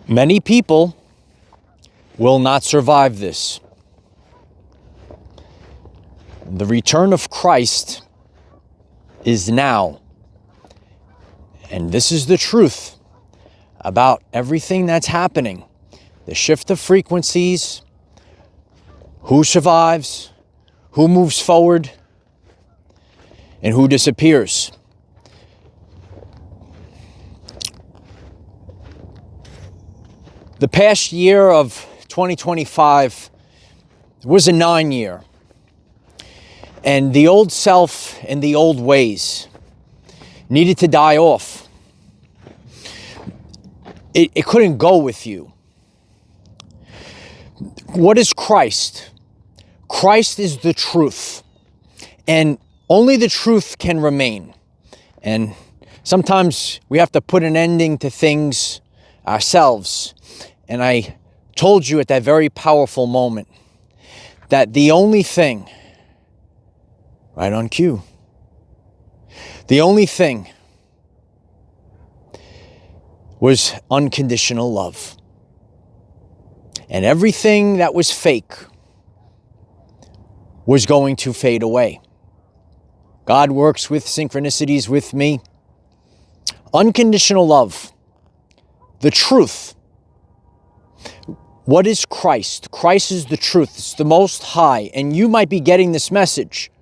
Many people will not survive this. The return of Christ is now. And this is the truth about everything that's happening. The shift of frequencies, who survives, who moves forward, and who disappears. The past year of 2025 was a 9-year. And the old self and the old ways needed to die off. It couldn't go with you. What is Christ? Christ is the truth. And only the truth can remain. And sometimes we have to put an ending to things ourselves. And I told you at that very powerful moment that the only thing, right on cue, the only thing was unconditional love. And everything that was fake was going to fade away. God works with synchronicities with me. Unconditional love, the truth. What is Christ? Christ is the truth. It's the Most High. And you might be getting this message.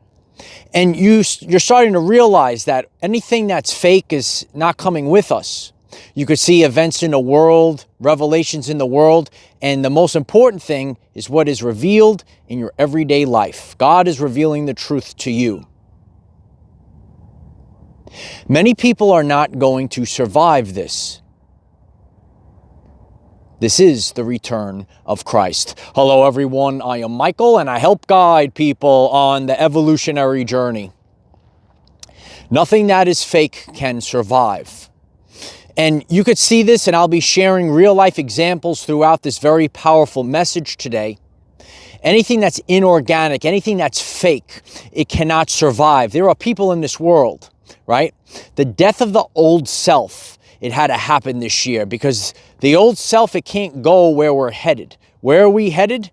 And you're starting to realize that anything that's fake is not coming with us. You could see events in the world, revelations in the world. And the most important thing is what is revealed in your everyday life. God is revealing the truth to you. Many people are not going to survive this. This is the return of Christ. Hello, everyone. I am Michael, and I help guide people on the evolutionary journey. Nothing that is fake can survive. And you could see this, and I'll be sharing real-life examples throughout this very powerful message today. Anything that's inorganic, anything that's fake, it cannot survive. There are people in this world, right? The death of the old self, it had to happen this year because the old self, it can't go where we're headed. Where are we headed?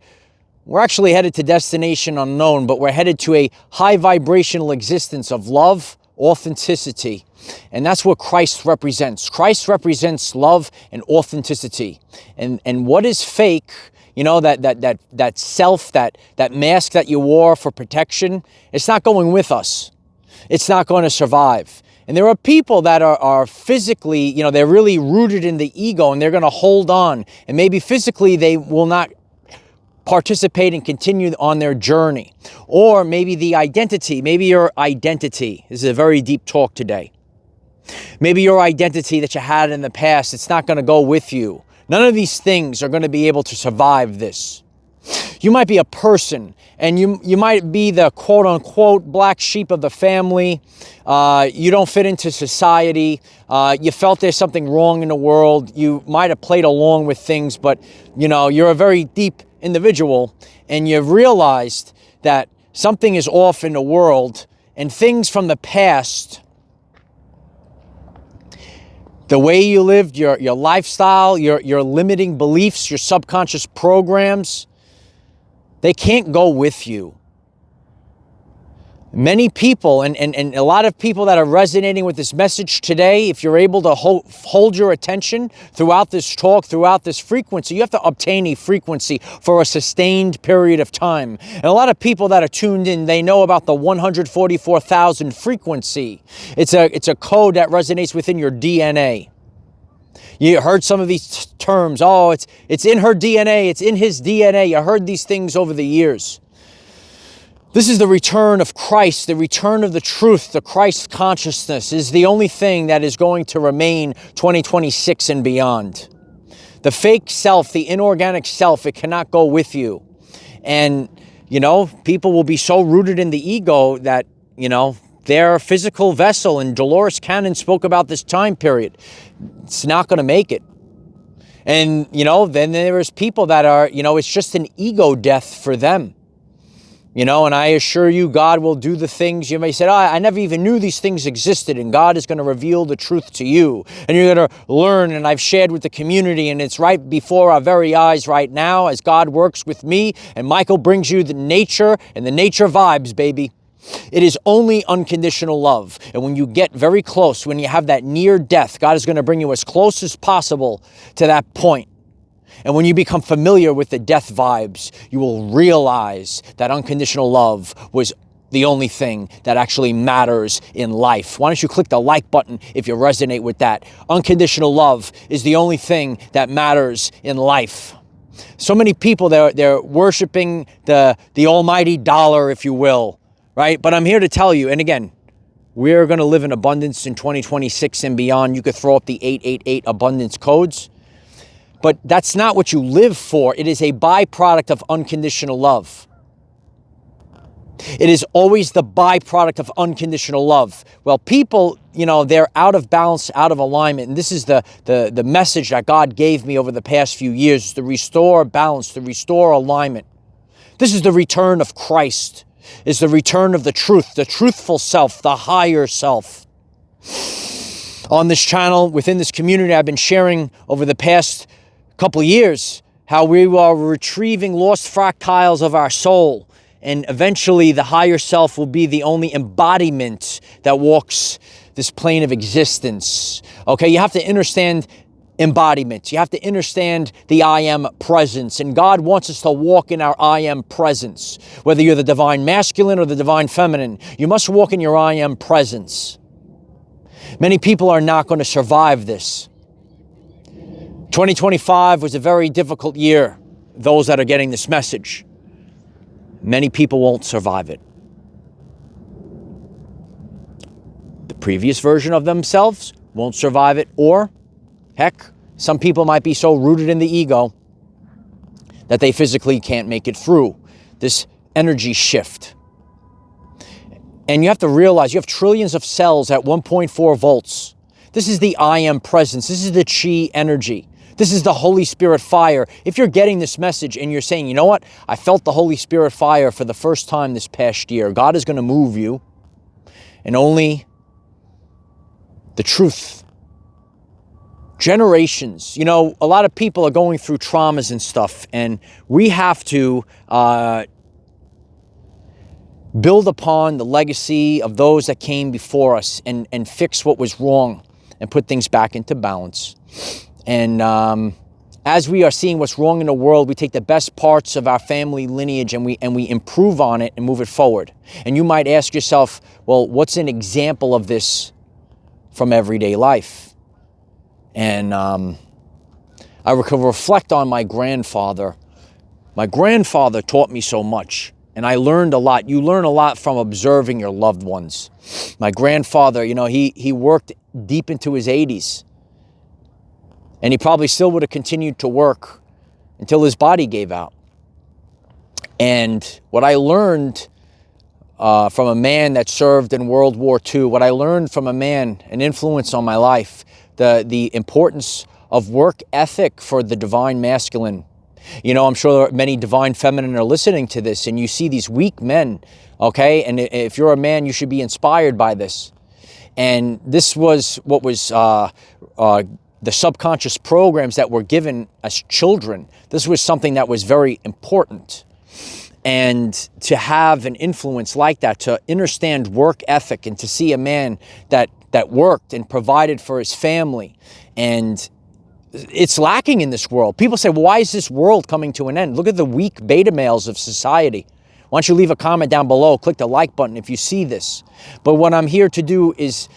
We're actually headed to destination unknown, but we're headed to a high vibrational existence of love, authenticity. And that's what Christ represents. Christ represents love and authenticity. And what is fake, you know, that self, that mask that you wore for protection, it's not going with us. It's not going to survive. And there are people that are physically, you know, they're really rooted in the ego and they're going to hold on. And maybe physically they will not participate and continue on their journey. Or maybe the identity, maybe your identity. This is a very deep talk today. Maybe your identity that you had in the past, it's not going to go with you. None of these things are going to be able to survive this. You might be a person, and you might be the quote-unquote black sheep of the family. You don't fit into society. You felt there's something wrong in the world. You might have played along with things, but you know, you're a very deep individual, and you've realized that something is off in the world, and things from the past, the way you lived, your lifestyle, your limiting beliefs, your subconscious programs, they can't go with you. Many people, and a lot of people that are resonating with this message today, if you're able to hold your attention throughout this talk, throughout this frequency, you have to obtain a frequency for a sustained period of time. And a lot of people that are tuned in, they know about the 144,000 frequency. It's a code that resonates within your DNA. You heard some of these terms. Oh, it's in her DNA. It's in his DNA. You heard these things over the years. This is the return of Christ, the return of the truth. The Christ consciousness is the only thing that is going to remain 2026 and beyond. The fake self, the inorganic self, it cannot go with you. And, you know, people will be so rooted in the ego that, you know, their physical vessel, and Dolores Cannon spoke about this time period, it's not going to make it. And, you know, then there's people that are, you know, it's just an ego death for them. You know, and I assure you, God will do the things. You may say, oh, I never even knew these things existed, and God is going to reveal the truth to you. And you're going to learn, and I've shared with the community, and it's right before our very eyes right now as God works with me, and Michael brings you the nature and the nature vibes, baby. It is only unconditional love. And when you get very close, when you have that near death, God is going to bring you as close as possible to that point. And when you become familiar with the death vibes, you will realize that unconditional love was the only thing that actually matters in life. Why don't you click the like button if you resonate with that? Unconditional love is the only thing that matters in life. So many people, they're worshiping the almighty dollar, if you will, right? But I'm here to tell you, and again, we're going to live in abundance in 2026 and beyond. You could throw up the 888 abundance codes. But that's not what you live for. It is a byproduct of unconditional love. It is always the byproduct of unconditional love. Well, people, you know, they're out of balance, out of alignment. And this is the message that God gave me over the past few years, to restore balance, to restore alignment. This is the return of Christ, is the return of the truth, the truthful self, the higher self. On this channel, within this community, I've been sharing over the past couple of years how we are retrieving lost fractals of our soul, and eventually the higher self will be the only embodiment that walks this plane of existence. Okay, you have to understand embodiment. You have to understand the I am presence, and God wants us to walk in our I am presence. Whether you're the divine masculine or the divine feminine, you must walk in your I am presence. Many people are not going to survive this. 2025 was a very difficult year, those that are getting this message. Many people won't survive it. The previous version of themselves won't survive it, or, heck, some people might be so rooted in the ego that they physically can't make it through this energy shift. And you have to realize you have trillions of cells at 1.4 volts. This is the I am presence. This is the chi energy. This is the Holy Spirit fire. If you're getting this message and you're saying, you know what, I felt the Holy Spirit fire for the first time this past year, God is going to move you, and only the truth. Generations, you know, a lot of people are going through traumas and stuff, and we have to build upon the legacy of those that came before us and fix what was wrong and put things back into balance. And as we are seeing what's wrong in the world, we take the best parts of our family lineage and we improve on it and move it forward. And you might ask yourself, well, what's an example of this from everyday life? And I can reflect on my grandfather. My grandfather taught me so much, and I learned a lot. You learn a lot from observing your loved ones. My grandfather, you know, he worked deep into his 80s. And he probably still would have continued to work until his body gave out. And what I learned from a man that served in World War II, what I learned from a man, an influence on my life, the importance of work ethic for the divine masculine. You know, I'm sure many divine feminine are listening to this, and you see these weak men, okay? And if you're a man, you should be inspired by this. And this was what was the subconscious programs that were given as children. This was something that was very important. And to have an influence like that, to understand work ethic, and to see a man that worked and provided for his family. And it's lacking in this world. People say, well, why is this world coming to an end? Look at the weak beta males of society. Why don't you leave a comment down below? Click the like button if you see this. But what I'm here to do is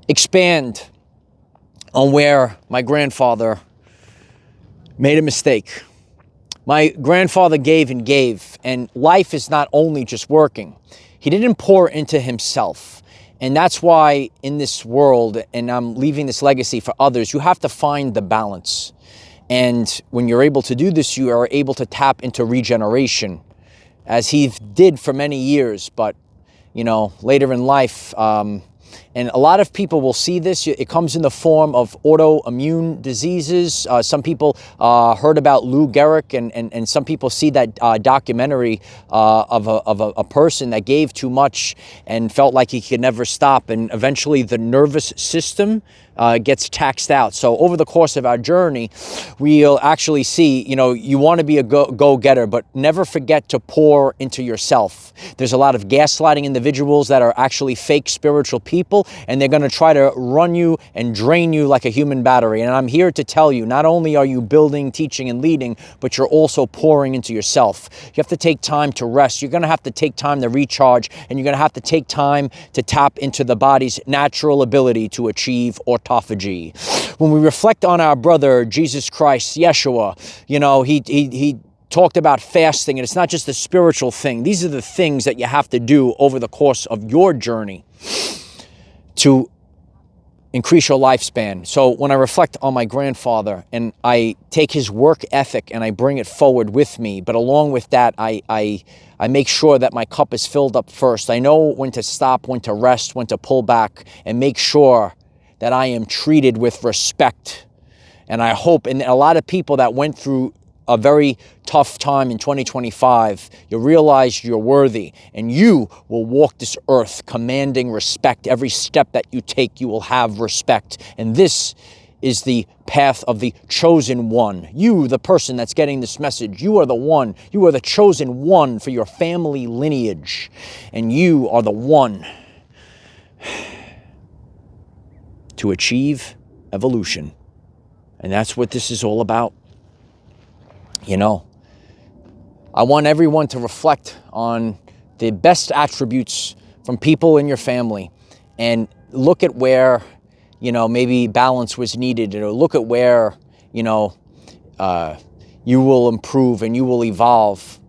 expand on where my grandfather made a mistake. My grandfather gave and gave, and life is not only just working. He didn't pour into himself. And that's why in this world, and I'm leaving this legacy for others, you have to find the balance. And when you're able to do this, you are able to tap into regeneration, as he did for many years. But, you know, later in life, And a lot of people will see this. It comes in the form of autoimmune diseases. Some people heard about Lou Gehrig, and some people see that documentary of a person that gave too much and felt like he could never stop. And eventually the nervous system gets taxed out. So over the course of our journey, we'll actually see, you want to be a go-getter, but never forget to pour into yourself. There's a lot of gaslighting individuals that are actually fake spiritual people, and they're going to try to run you and drain you like a human battery. And I'm here to tell you, not only are you building, teaching, and leading, but you're also pouring into yourself. You have to take time to rest. You're going to have to take time to recharge, and you're going to have to take time to tap into the body's natural ability to achieve autophagy. When we reflect on our brother, Jesus Christ, Yeshua, he talked about fasting, and it's not just a spiritual thing. These are the things that you have to do over the course of your journey to increase your lifespan. So when I reflect on my grandfather and I take his work ethic and I bring it forward with me, but along with that, I make sure that my cup is filled up first. I know when to stop, when to rest, when to pull back, and make sure that I am treated with respect. And I hope, and a lot of people that went through a very tough time in 2025, you realize you're worthy, and you will walk this earth commanding respect. Every step that you take, you will have respect. And this is the path of the chosen one. You, the person that's getting this message, you are the one. You are the chosen one for your family lineage. And you are the one to achieve evolution. And that's what this is all about. I want everyone to reflect on the best attributes from people in your family and look at where, maybe balance was needed, or look at where, you will improve and you will evolve,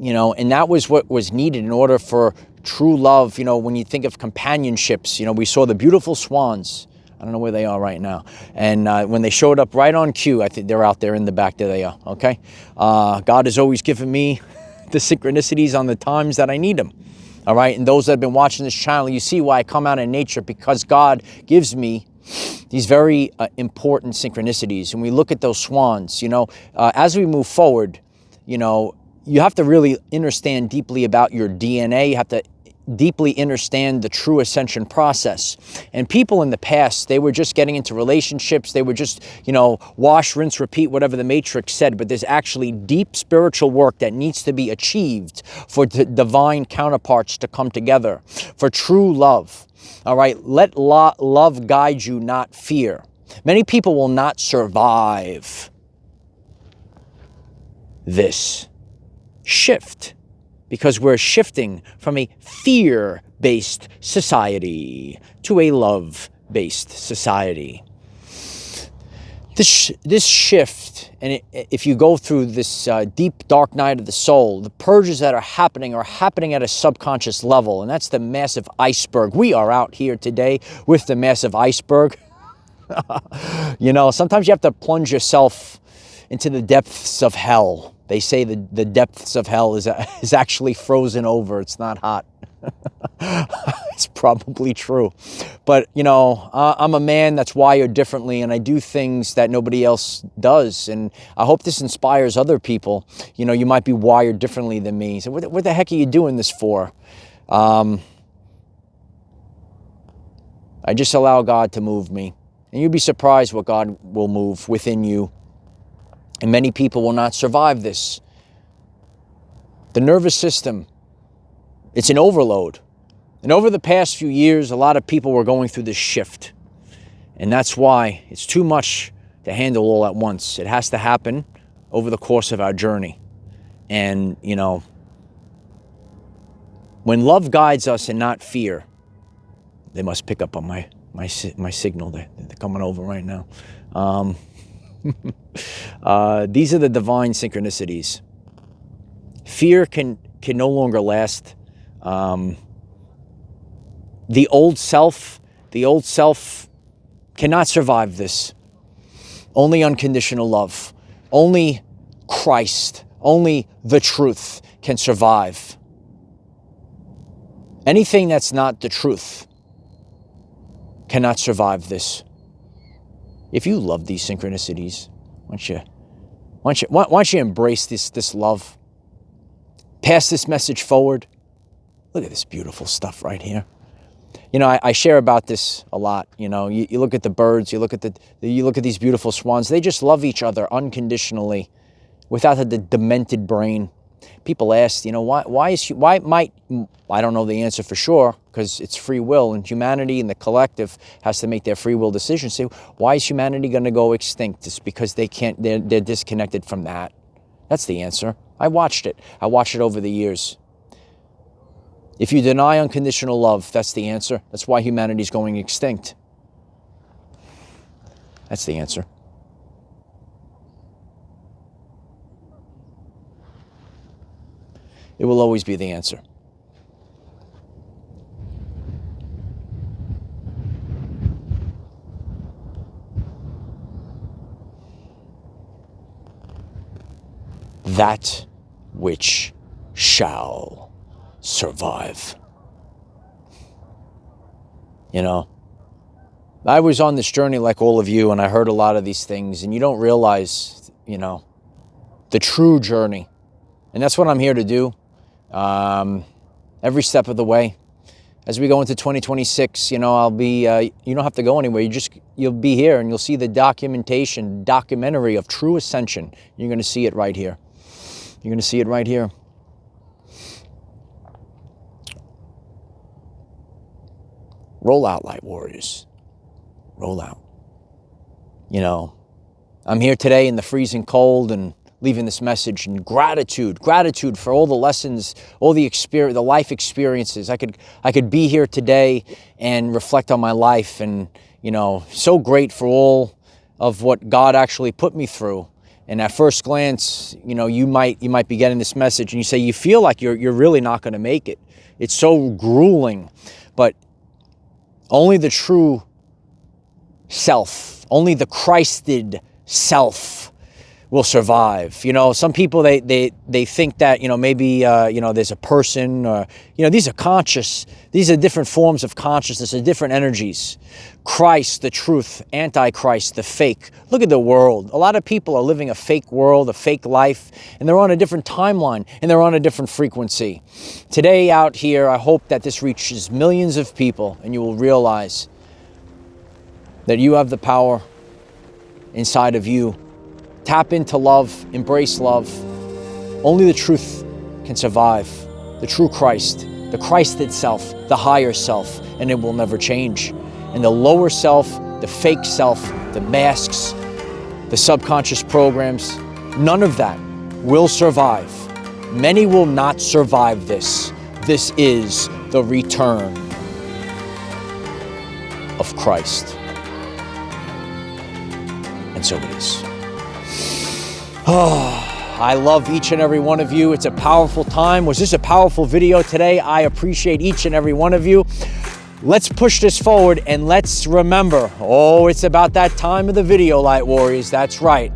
and that was what was needed in order for true love. When you think of companionships, we saw the beautiful swans. I don't know where they are right now. And when they showed up right on cue, I think they're out there in the back. There they are, okay? God has always given me the synchronicities on the times that I need them, all right? And those that have been watching this channel, you see why I come out in nature, because God gives me these very important synchronicities. And we look at those swans, as we move forward, you have to really understand deeply about your DNA. You have to deeply understand the true ascension process. And people in the past, they were just getting into relationships. They were just, wash, rinse, repeat, whatever the Matrix said. But there's actually deep spiritual work that needs to be achieved for the divine counterparts to come together, for true love. All right, let love guide you, not fear. Many people will not survive this shift, because we're shifting from a fear-based society to a love-based society. This shift, and if you go through this deep, dark night of the soul, the purges that are happening at a subconscious level, and that's the massive iceberg. We are out here today with the massive iceberg. Sometimes you have to plunge yourself into the depths of hell. They say the depths of hell is actually frozen over. It's not hot. It's probably true. But, I'm a man that's wired differently, and I do things that nobody else does. And I hope this inspires other people. You might be wired differently than me. So what the heck are you doing this for? I just allow God to move me. And you'd be surprised what God will move within you. And many people will not survive this. The nervous system, it's an overload. And over the past few years, a lot of people were going through this shift. And that's why it's too much to handle all at once. It has to happen over the course of our journey. And, when love guides us and not fear, they must pick up on my signal. They're coming over right now. These are the divine synchronicities. Fear can no longer last. The old self cannot survive this. Only unconditional love, only Christ, only the truth can survive. Anything that's not the truth cannot survive this. If you love these synchronicities, why don't you embrace this love? Pass this message forward. Look at this beautiful stuff right here. You know, I share about this a lot. You know, you look at the birds, you look at these beautiful swans. They just love each other unconditionally, without the demented brain. People ask, you know, why might, I don't know the answer for sure, because it's free will, and humanity and the collective has to make their free will decisions. Say, why is humanity going to go extinct? It's because they're disconnected from that. That's the answer. I watched it over the years. If you deny unconditional love, that's the answer. That's why humanity's going extinct. That's the answer. It will always be the answer. That which shall survive. You know, I was on this journey like all of you, and I heard a lot of these things, and you don't realize, you know, the true journey. And that's what I'm here to do. Every step of the way. As we go into 2026, you know, I'll be, you don't have to go anywhere. You'll be here, and you'll see the documentary of true ascension. You're going to see it right here. You're going to see it right here. Roll out, light warriors. Roll out. You know, I'm here today in the freezing cold and leaving this message and gratitude for all the lessons, all the experience, the life experiences. I could be here today and reflect on my life, and, you know, so great for all of what God actually put me through. And at first glance, you know, you might be getting this message and you say you feel like you're really not going to make it. It's so grueling, but only the true self, only the Christed self will survive. You know, some people, they think that, you know, maybe, you know, there's a person, or, you know, these are different forms of consciousness and different energies. Christ, the truth, Antichrist, the fake. Look at the world. A lot of people are living a fake world, a fake life, and they're on a different timeline, and they're on a different frequency. Today out here, I hope that this reaches millions of people, and you will realize that you have the power inside of you. Tap into love, embrace love. Only the truth can survive. The true Christ, the Christ itself, the higher self, and it will never change. And the lower self, the fake self, the masks, the subconscious programs, none of that will survive. Many will not survive this. This is the return of Christ. And so it is. Oh, I love each and every one of you. It's a powerful time. Was this a powerful video today? I appreciate each and every one of you. Let's push this forward, and let's remember, oh, it's about that time of the video, light warriors. That's right.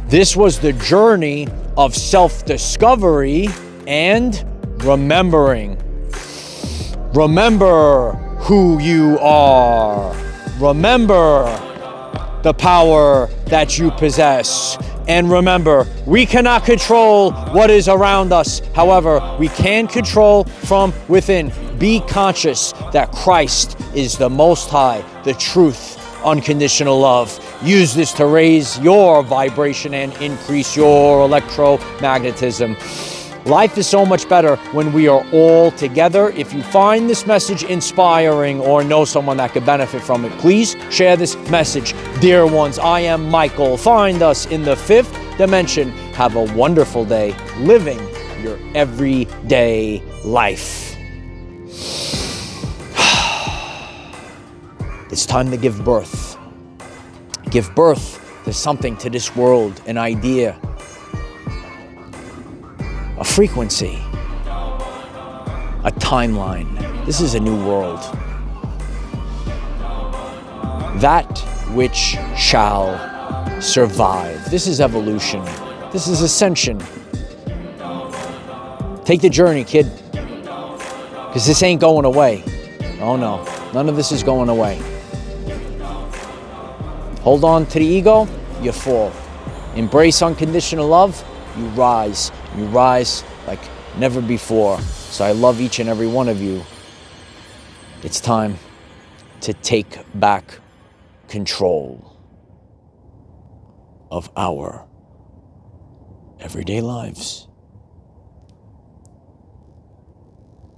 This was the journey of self-discovery and remembering. Remember who you are. Remember the power that you possess. And remember, we cannot control what is around us. However, we can control from within. Be conscious that Christ is the Most High, the truth, unconditional love. Use this to raise your vibration and increase your electromagnetism. Life is so much better when we are all together. If you find this message inspiring or know someone that could benefit from it, please share this message. Dear ones, I am Michael. Find us in the 5th dimension. Have a wonderful day living your everyday life. It's time to give birth. Give birth to something, to this world, an idea, a frequency, a timeline. This is a new world. That which shall survive. This is evolution. This is ascension. Take the journey, kid, because this ain't going away. Oh no, none of this is going away. Hold on to the ego, you fall. Embrace unconditional love, you rise. You rise like never before. So I love each and every one of you. It's time to take back control of our everyday lives.